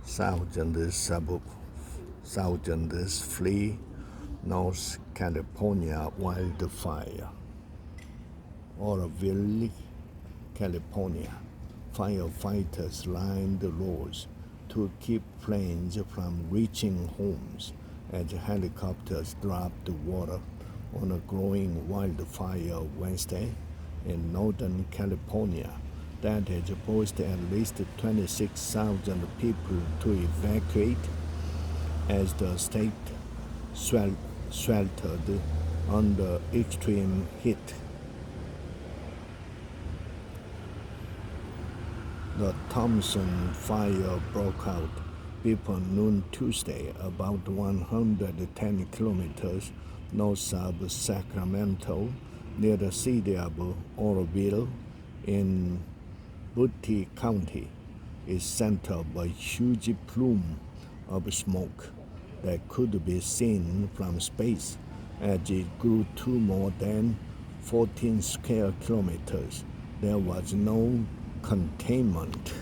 Thousands flee North California wildfire. Oroville, California. Firefighters line the roads to keep flames from reaching homes as helicopters dropped water on a growing wildfire Wednesday in Northern California that has forced at least 26,000 people to evacuate as the state sweltered under extreme heat. The Thompson fire broke out before noon Tuesday, about 110 kilometers north of Sacramento, near the city of Oroville in Butte County. It sent up a huge plume of smoke that could be seen from space as it grew to more than 14 square kilometers. There was no containment.